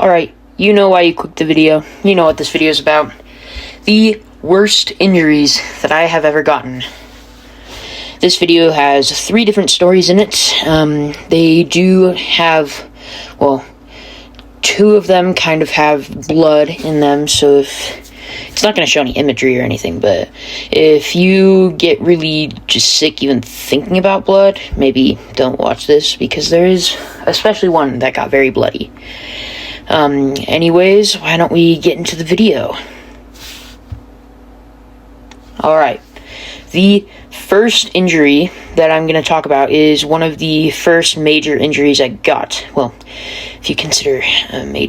Alright, you know why you clicked the video. You know what this video is about. The worst injuries that I have ever gotten. This video has 3 different stories in it. They do have, well, 2 of them kind of have blood in them, so if it's not going to show any imagery or anything, but if you get really just sick even thinking about blood, maybe don't watch this, because there is especially one that got very bloody. Anyways, why don't we get into the video? Alright, the first injury that I'm going to talk about is one of the first major injuries I got. Well, if you consider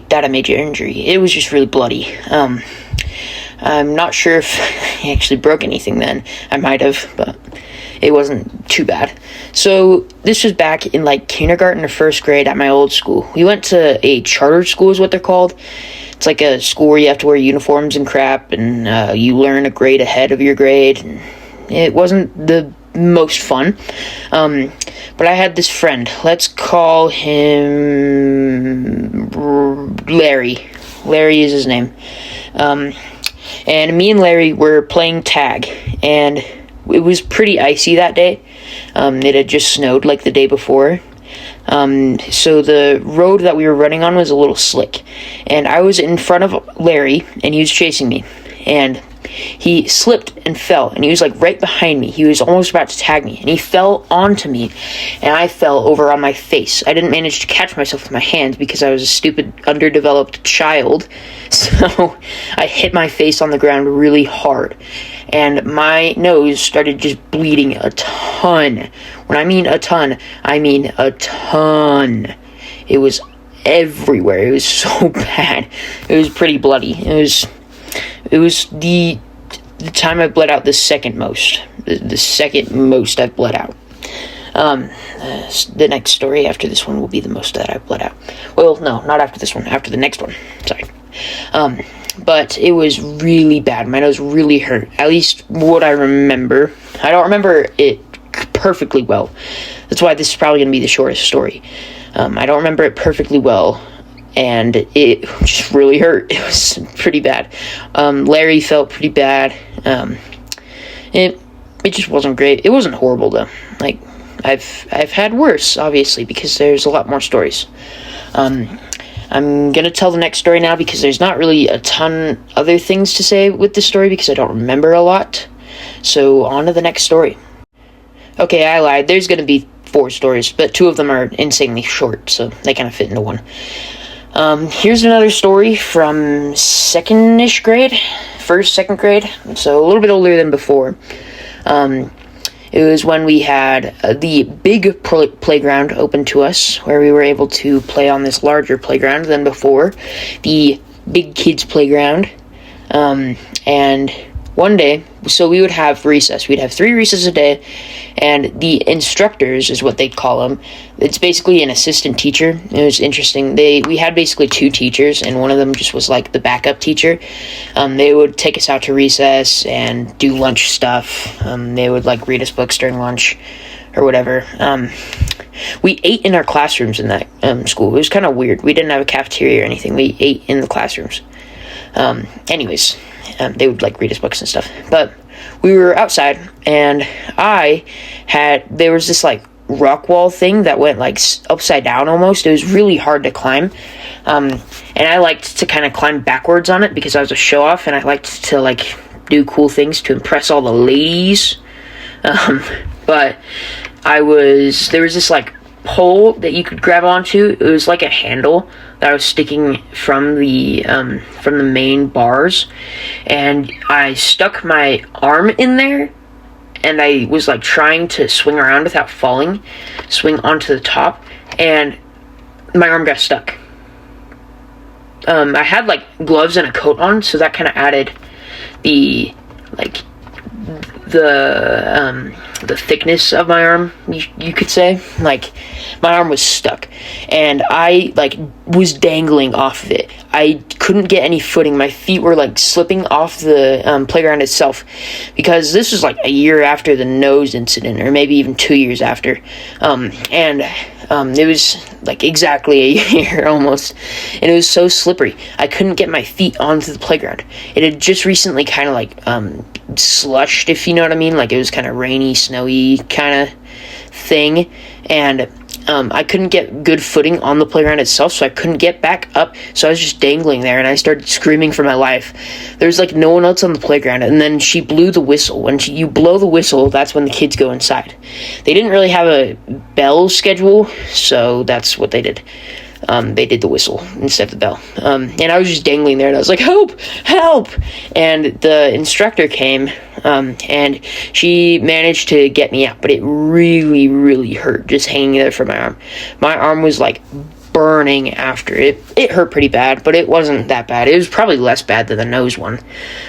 that a major injury, it was just really bloody. I'm not sure if I actually broke anything then. I might have, but it wasn't too bad. So this was back in like kindergarten or first grade at my old school. We went to a charter school is what they're called. It's like a school where you have to wear uniforms and crap, and you learn a grade ahead of your grade. And it wasn't the most fun. But I had this friend. Let's call him Larry. Larry is his name. And me and Larry were playing tag, and it was pretty icy that day. It had just snowed like the day before. So the road that we were running on was a little slick, and I was in front of Larry, and he was chasing me, and he slipped and fell, and he was like right behind me. He was almost about to tag me, and he fell onto me, and I fell over on my face. I didn't manage to catch myself with my hands because I was a stupid, underdeveloped child, so I hit my face on the ground really hard, and my nose started just bleeding a ton. When I mean a ton, I mean a ton. It was everywhere. It was so bad. It was pretty bloody. It was the time I bled out the second most. The second most I've bled out. The next story after this one will be the most that I've bled out. Well, no, not after this one. After the next one. Sorry. But it was really bad. My nose really hurt. At least what I remember. I don't remember it perfectly well. That's why this is probably going to be the shortest story. I don't remember it perfectly well. And it just really hurt. It was pretty bad. Larry felt pretty bad. It just wasn't great. It wasn't horrible though. Like I've had worse, obviously, because there's a lot more stories. I'm gonna tell the next story now because there's not really a ton other things to say with this story because I don't remember a lot. So on to the next story. Okay, I lied. There's gonna be 4 stories, but 2 of them are insanely short, so they kind of fit into one. Here's another story from second grade, second grade, so a little bit older than before. It was when we had the big playground open to us, where we were able to play on this larger playground than before, the big kids playground. And one day, so we would have recess. We'd have 3 recesses a day, and the instructors is what they'd call them. It's basically an assistant teacher. It was interesting. We had basically 2 teachers, and one of them just was like the backup teacher. They would take us out to recess and do lunch stuff. They would like read us books during lunch or whatever. We ate in our classrooms in that school. It was kind of weird. We didn't have a cafeteria or anything. We ate in the classrooms. Anyways, they would like read us books and stuff. But we were outside, and there was this like rock wall thing that went like upside down almost. It was really hard to climb. And I liked to kind of climb backwards on it because I was a show off, and I liked to like do cool things to impress all the ladies. But there was this like pole that you could grab onto. It was like a handle that was sticking from the main bars, and I stuck my arm in there, and I was like trying to swing around without falling, swing onto the top, and my arm got stuck. I had like gloves and a coat on, so that kind of added the thickness of my arm, you could say. Like, my arm was stuck, and I like was dangling off of it. I couldn't get any footing. My feet were like slipping off the playground itself, because this was like a year after the nose incident, or maybe even 2 years after. And It was like exactly a year almost, and it was so slippery. I couldn't get my feet onto the playground. It had just recently kind of like slushed, if you know what I mean. Like it was kind of rainy, snowy kind of thing, and I couldn't get good footing on the playground itself, so I couldn't get back up, so I was just dangling there, and I started screaming for my life. There's like no one else on the playground, and then she blew the whistle. When you blow the whistle, that's when the kids go inside. They didn't really have a bell schedule, so that's what they did. They did the whistle instead of the bell. And I was just dangling there, and I was like, help, help! And the instructor came, and she managed to get me out, but it really, really hurt just hanging there for my arm. My arm was like burning after it. It hurt pretty bad, but it wasn't that bad. It was probably less bad than the nose one.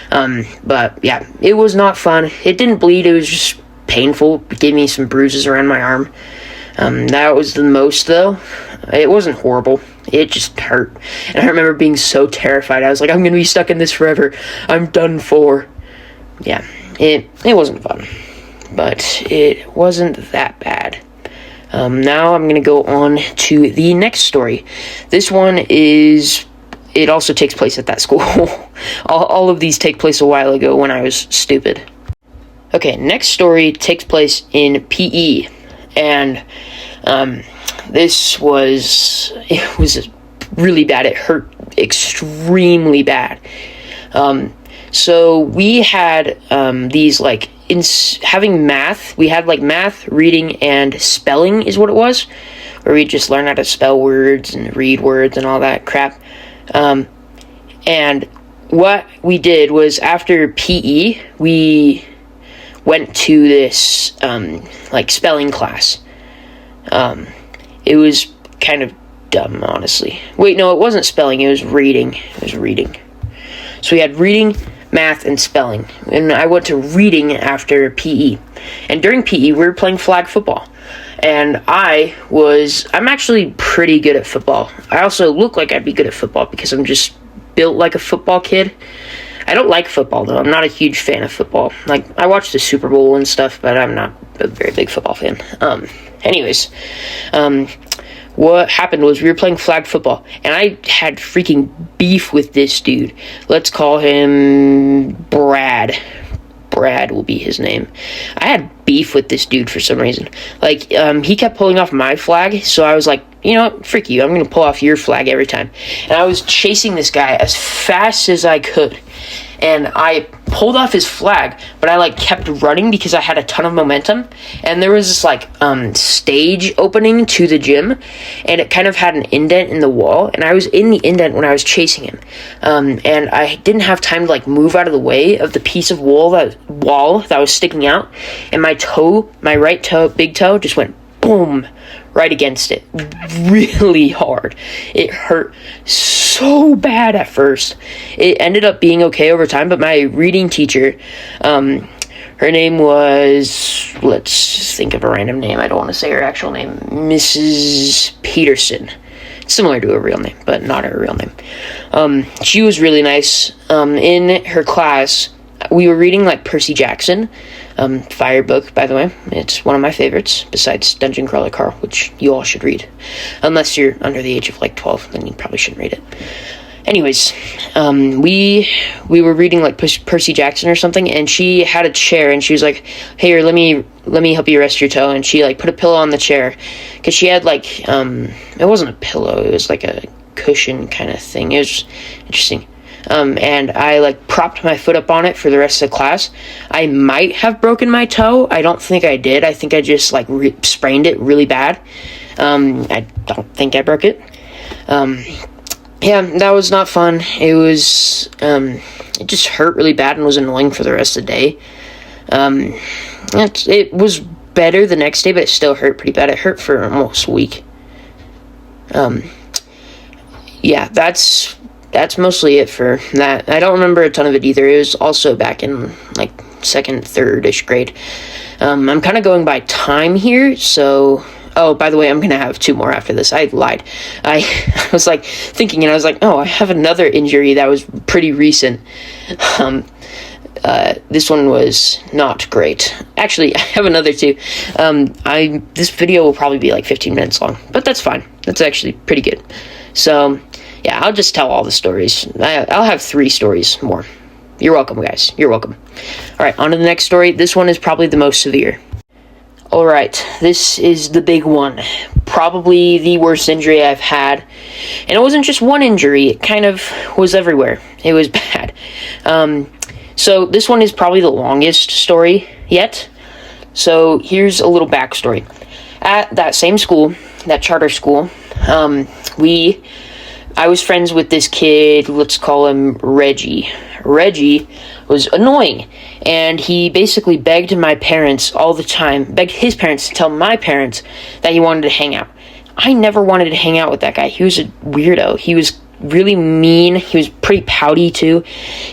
But yeah, it was not fun. It didn't bleed. It was just painful. It gave me some bruises around my arm. That was the most, though. It wasn't horrible. It just hurt. And I remember being so terrified. I was like, I'm going to be stuck in this forever. I'm done for. Yeah, it wasn't fun. But it wasn't that bad. Now I'm going to go on to the next story. This one is... It also takes place at that school. all of these take place a while ago when I was stupid. Okay, next story takes place in PE. And it was really bad. It hurt extremely bad. So we had these like having math. We had like math, reading, and spelling is what it was, where we just learn how to spell words and read words and all that crap. And what we did was after PE, we went to this like spelling class. It was kind of dumb, honestly. Wait, no, it wasn't spelling, it was reading. So we had reading, math, and spelling. And I went to reading after PE. And during PE, we were playing flag football. And I'm actually pretty good at football. I also look like I'd be good at football because I'm just built like a football kid. I don't like football, though. I'm not a huge fan of football. Like, I watch the Super Bowl and stuff, but I'm not a very big football fan. Anyways, what happened was we were playing flag football, and I had freaking beef with this dude. Let's call him Brad. Brad will be his name. I had beef with this dude for some reason. Like, he kept pulling off my flag, so I was like, you know what, frick you, I'm going to pull off your flag every time. And I was chasing this guy as fast as I could. And I pulled off his flag, but I like kept running because I had a ton of momentum. And there was this like stage opening to the gym, and it kind of had an indent in the wall. And I was in the indent when I was chasing him, and I didn't have time to like move out of the way of the piece of wall that was sticking out. And my right toe, big toe, just went boom right against it really hard. It hurt so bad at first. It ended up being okay over time, but my reading teacher, her name was, let's think of a random name. I don't want to say her actual name. Mrs. Peterson. Similar to her real name, but not her real name. She was really nice. In her class, we were reading like Percy Jackson, fire book, by the way. It's one of my favorites, besides Dungeon Crawler Carl, which you all should read. Unless you're under the age of like 12, then you probably shouldn't read it. Anyways, we were reading like Percy Jackson or something, and she had a chair, and she was like, "Here, let me help you rest your toe." And she like put a pillow on the chair, because she had like it wasn't a pillow, it was like a cushion kind of thing. It was interesting. And I like propped my foot up on it for the rest of the class. I might have broken my toe. I don't think I did. I think I just like sprained it really bad. I don't think I broke it. Yeah, that was not fun. It was, it just hurt really bad and was annoying for the rest of the day. It was better the next day, but it still hurt pretty bad. It hurt for almost a week. Yeah, that's mostly it for that. I don't remember a ton of it either. It was also back in like second, third-ish grade. I'm kind of going by time here, so... Oh, by the way, I'm going to have 2 more after this. I lied. I was like thinking, and I was like, oh, I have another injury that was pretty recent. this one was not great. Actually, I have another too. This video will probably be like 15 minutes long, but that's fine. That's actually pretty good. So, yeah, I'll just tell all the stories. I'll have 3 stories more. You're welcome, guys. You're welcome. All right, on to the next story. This one is probably the most severe. All right, this is the big one. Probably the worst injury I've had. And it wasn't just one injury. It kind of was everywhere. It was bad. So this one is probably the longest story yet. So here's a little backstory. At that same school, that charter school, I was friends with this kid, let's call him Reggie. Reggie was annoying, and he basically begged my parents all the time, begged his parents to tell my parents that he wanted to hang out. I never wanted to hang out with that guy. He was a weirdo. He was really mean. He was pretty pouty, too.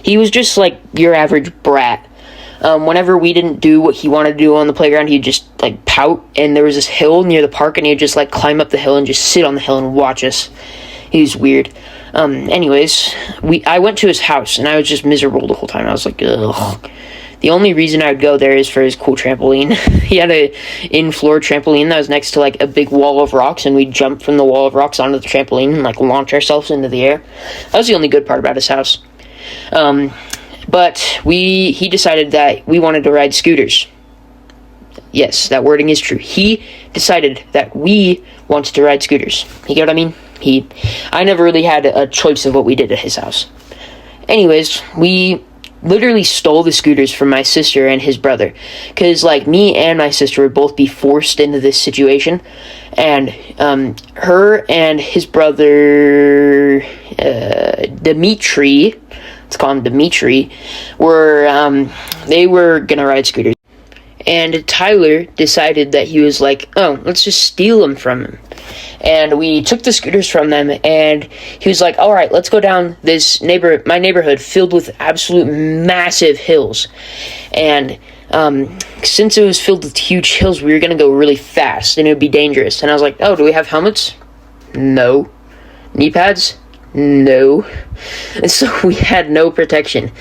He was just like your average brat. Whenever we didn't do what he wanted to do on the playground, he'd just like pout, and there was this hill near the park, and he'd just like climb up the hill and just sit on the hill and watch us. He was weird. Anyways, I went to his house, and I was just miserable the whole time. I was like, ugh. The only reason I would go there is for his cool trampoline. He had a in-floor trampoline that was next to like a big wall of rocks, and we'd jump from the wall of rocks onto the trampoline and like launch ourselves into the air. That was the only good part about his house. But he decided that we wanted to ride scooters. Yes, that wording is true. He decided that we wanted to ride scooters. You get what I mean? I never really had a choice of what we did at his house. Anyways, we literally stole the scooters from my sister and his brother. Because, like, me and my sister would both be forced into this situation. And her and his brother, Dimitri, let's call him Dimitri, they were gonna ride scooters. And Tyler decided that he was like, oh, let's just steal them from him. And we took the scooters from them, and he was like, all right, let's go down my neighborhood filled with absolute massive hills. And since it was filled with huge hills, we were going to go really fast, and it would be dangerous. And I was like, oh, do we have helmets? No. Knee pads? No. And so we had no protection.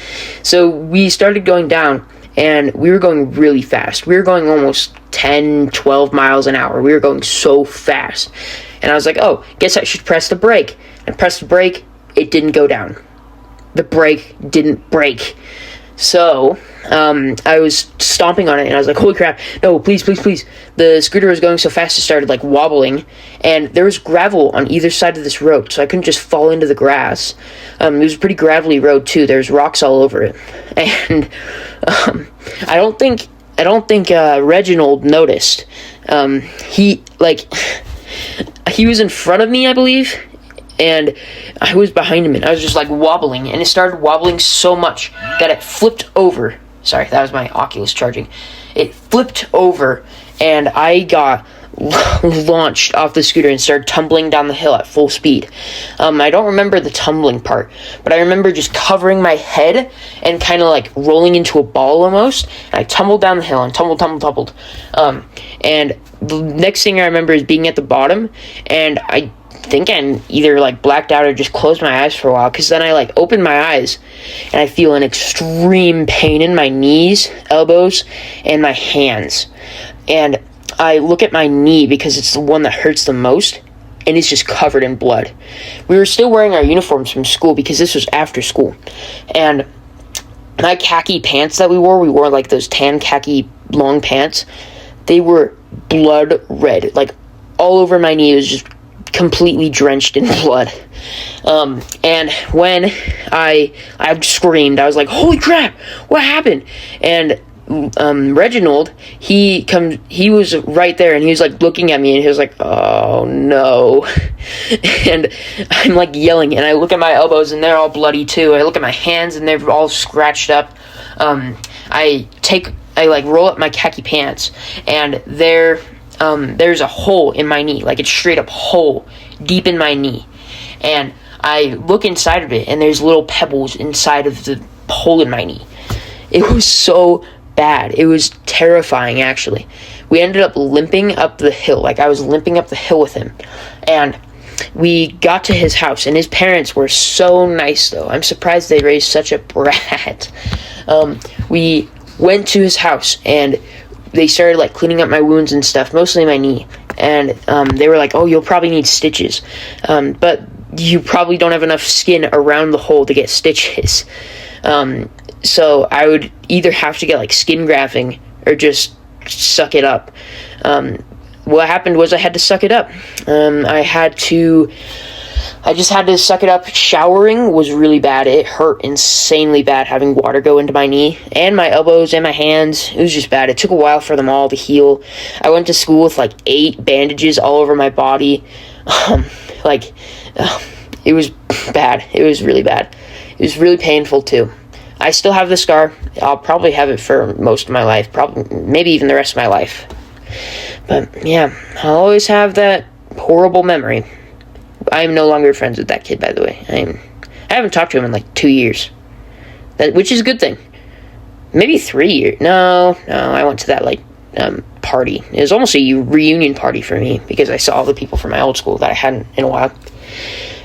So we started going down, and we were going really fast. We were going almost 10, 12 miles an hour. We were going so fast. And I was like, oh, guess I should press the brake. I pressed the brake. It didn't go down. The brake didn't break. So, I was stomping on it, and I was like, holy crap, no, please, please, please. The scooter was going so fast, it started, like, wobbling, and there was gravel on either side of this road, so I couldn't just fall into the grass. It was a pretty gravelly road, too. There's rocks all over it. And, I don't think Reginald noticed. He was in front of me, I believe, and I was behind him, and I was just, like, wobbling, and it started wobbling so much that it flipped over. Sorry, that was my Oculus charging. It flipped over, and I got launched off the scooter and started tumbling down the hill at full speed. I don't remember the tumbling part, but I remember just covering my head and kind of like rolling into a ball almost, and I tumbled down the hill and tumbled. And the next thing I remember is being at the bottom, and I think I either like blacked out or just closed my eyes for a while, because then I like opened my eyes and I feel an extreme pain in my knees, elbows, and my hands. And I look at my knee because it's the one that hurts the most, and it's just covered in blood. We were still wearing our uniforms from school because this was after school. And my khaki pants that we wore like those tan khaki long pants. They were blood red. Like all over my knee, it was just completely drenched in blood. And when I screamed, I was like, holy crap, what happened? And Reginald, he was right there, and he was like looking at me, and he was like, oh no. And I'm like yelling, and I look at my elbows, and they're all bloody too. I look at my hands, and they're all scratched up. I roll up my khaki pants, and there's a hole in my knee, like it's straight up hole deep in my knee. And I look inside of it, and there's little pebbles inside of the hole in my knee. It was so bad. It was terrifying, actually. We ended up limping up the hill. Like, I was limping up the hill with him. And we got to his house, and his parents were so nice, though. I'm surprised they raised such a brat. we went to his house, and they started like cleaning up my wounds and stuff, mostly my knee. And they were like, "Oh, you'll probably need stitches, but you probably don't have enough skin around the hole to get stitches." So I would either have to get like skin grafting or just suck it up. What happened was I had to suck it up. I just had to suck it up. Showering was really bad. It hurt insanely bad having water go into my knee and my elbows and my hands. It was just bad. It took a while for them all to heal. I went to school with like 8 bandages all over my body. It was bad. It was really bad. It was really painful too. I still have the scar. I'll probably have it for most of my life. Probably, maybe even the rest of my life. But yeah, I'll always have that horrible memory. I am no longer friends with that kid, by the way. I haven't talked to him in like 2 years, which is a good thing. Maybe 3 years. No, I went to that party. It was almost a reunion party for me because I saw all the people from my old school that I hadn't in a while.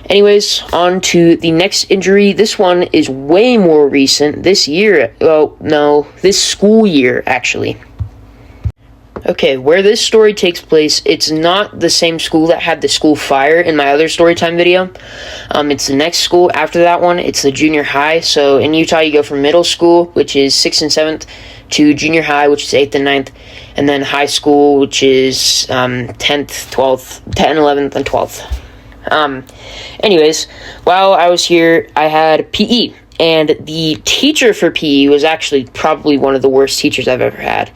Anyways, on to the next injury. This one is way more recent. This school year, actually. Okay, where this story takes place, it's not the same school that had the school fire in my other storytime video. It's the next school after that one. It's the junior high. So in Utah, you go from middle school, which is 6th and 7th, to junior high, which is 8th and 9th, and then high school, which is 10th, 12th, 10th, 11th, and 12th. Anyways, while I was here, I had PE. And the teacher for PE was actually probably one of the worst teachers I've ever had.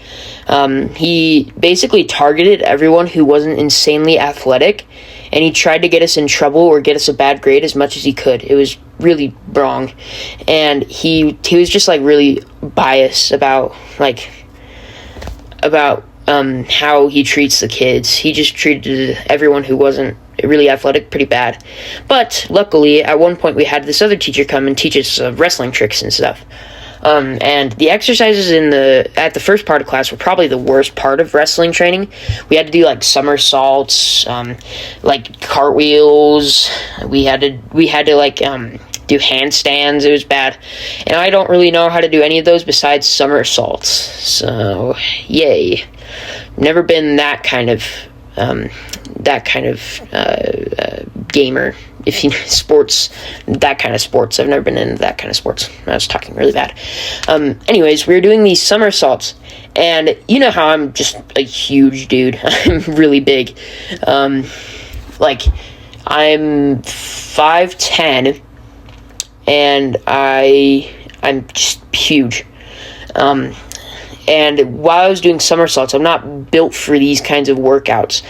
He basically targeted everyone who wasn't insanely athletic, and he tried to get us in trouble or get us a bad grade as much as he could. It was really wrong. And he was just like really biased about how he treats the kids. He just treated everyone who wasn't really athletic pretty bad. But luckily, at one point we had this other teacher come and teach us wrestling tricks and stuff. And the exercises at the first part of class were probably the worst part of wrestling training. We had to do like somersaults, like cartwheels. We had to do handstands. It was bad, and I don't really know how to do any of those besides somersaults. So yay, never been that kind of gamer. If you know sports, that kind of sports. I've never been into that kind of sports. I was talking really bad. Anyways, we were doing these somersaults, and you know how I'm just a huge dude. I'm really big. I'm 5'10", and I'm just huge. And while I was doing somersaults, I'm not built for these kinds of workouts.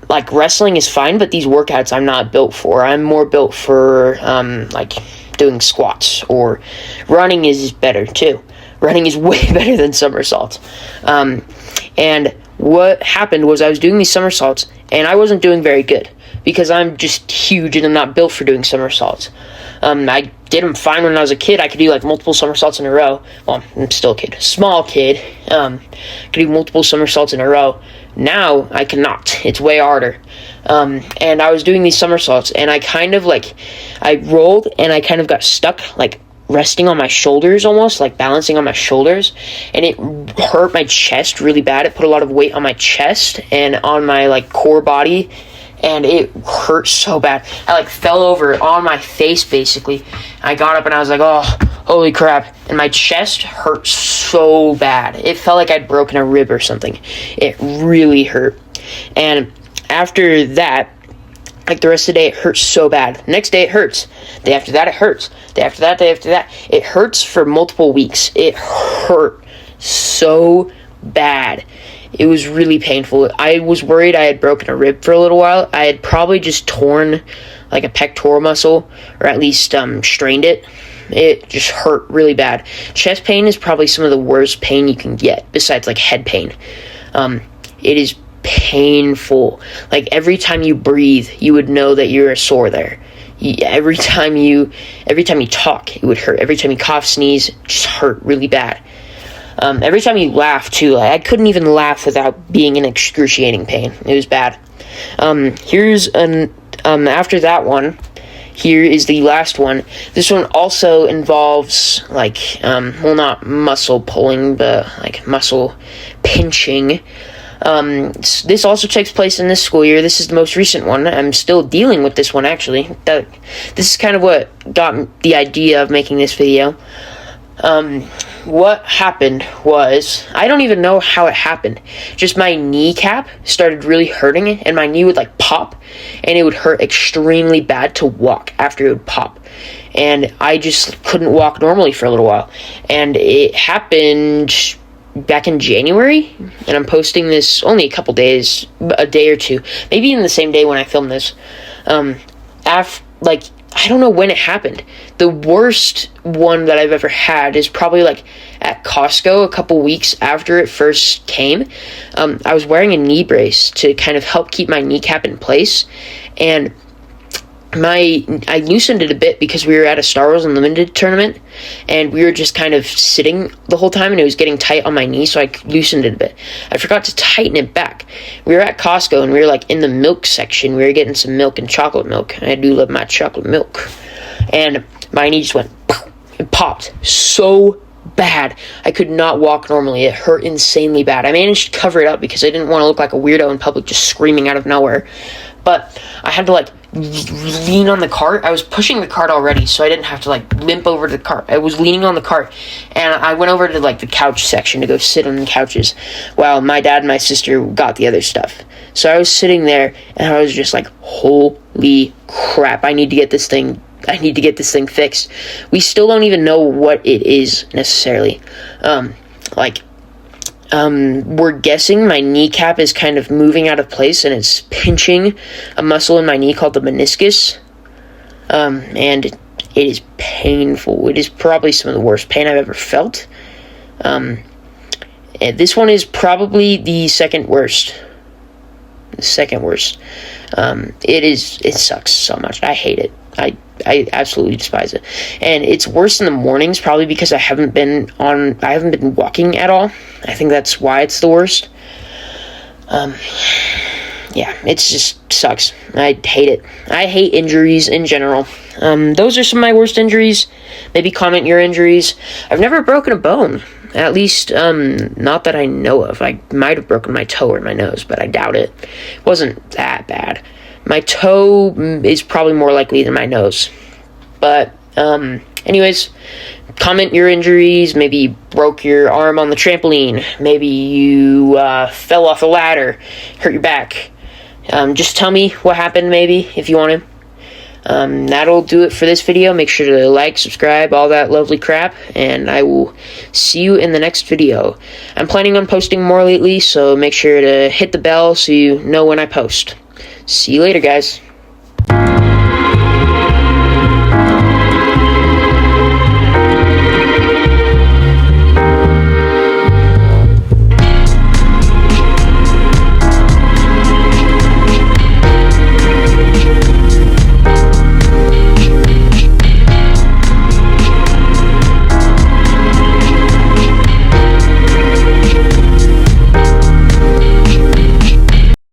Like wrestling is fine, but these workouts I'm not built for. I'm more built for doing squats, or running is better too. Running is way better than somersaults. And what happened was I was doing these somersaults and I wasn't doing very good because I'm just huge and I'm not built for doing somersaults. I did them fine when I was a kid. I could do like multiple somersaults in a row. Well, I'm still a kid, small kid. Could do multiple somersaults in a row. Now I cannot. It's way harder. And I was doing these somersaults, and I rolled, and I kind of got stuck, like resting on my shoulders almost, like balancing on my shoulders, and it hurt my chest really bad. It put a lot of weight on my chest and on my core body, and it hurt so bad. I fell over on my face basically. I got up and I was like, oh, holy crap. And my chest hurt so bad. It felt like I'd broken a rib or something. It really hurt. And after that, the rest of the day, it hurts so bad. Next day, it hurts. Day after that, it hurts. Day after that, it hurts for multiple weeks. It hurt so bad. It was really painful. I was worried I had broken a rib for a little while. I had probably just torn a pectoral muscle, or at least strained it. It just hurt really bad. Chest pain is probably some of the worst pain you can get, besides head pain. It is painful. Every time you breathe, you would know that you're sore there. Every time you talk, it would hurt. Every time you cough, sneeze, it just hurt really bad. Every time you laugh too, I couldn't even laugh without being in excruciating pain. It was bad. After that one, here is the last one. This one also involves, like, well, not muscle pulling, but, like, muscle pinching. This also takes place in this school year. This is the most recent one. I'm still dealing with this one, actually. This is kind of what got the idea of making this video. What happened was, I don't even know how it happened. Just my kneecap started really hurting, and my knee would, like, pop, and it would hurt extremely bad to walk after it would pop. And I just couldn't walk normally for a little while. And it happened back in January, and I'm posting this only a couple days, a day or two, maybe even the same day when I filmed this. I don't know when it happened. The worst one that I've ever had is probably, like, at Costco a couple weeks after it first came. I was wearing a knee brace to kind of help keep my kneecap in place, and I loosened it a bit because we were at a Star Wars Unlimited tournament, and we were just kind of sitting the whole time, and it was getting tight on my knee, so I loosened it a bit. I forgot to tighten it back. We were at Costco, and we were, like, in the milk section. We were getting some milk and chocolate milk. I do love my chocolate milk. And my knee just went, and popped so bad. I could not walk normally. It hurt insanely bad. I managed to cover it up because I didn't want to look like a weirdo in public just screaming out of nowhere. But I had to, like, lean on the cart. I was pushing the cart already, so I didn't have to, like, limp over to the cart. I was leaning on the cart, and I went over to, like, the couch section to go sit on the couches while my dad and my sister got the other stuff. So I was sitting there, and I was just like, holy crap, I need to get this thing fixed. We still don't even know what it is necessarily. We're guessing my kneecap is kind of moving out of place, and it's pinching a muscle in my knee called the meniscus. And it is painful. It is probably some of the worst pain I've ever felt. And this one is probably the second worst. It sucks so much. I hate it. I absolutely despise it. And it's worse in the mornings, probably because I haven't been walking at all. I think that's why it's the worst. Yeah, it just sucks. I hate it. I hate injuries in general. Those are some of my worst injuries. Maybe comment your injuries. I've never broken a bone. At least, not that I know of. I might have broken my toe or my nose, but I doubt it. It wasn't that bad. My toe is probably more likely than my nose. But, anyways, comment your injuries. Maybe you broke your arm on the trampoline. Maybe you fell off a ladder, hurt your back. Just tell me what happened, maybe, if you want to. That'll do it for this video. Make sure to like, subscribe, all that lovely crap, and I will see you in the next video. I'm planning on posting more lately, so make sure to hit the bell so you know when I post. See you later, guys.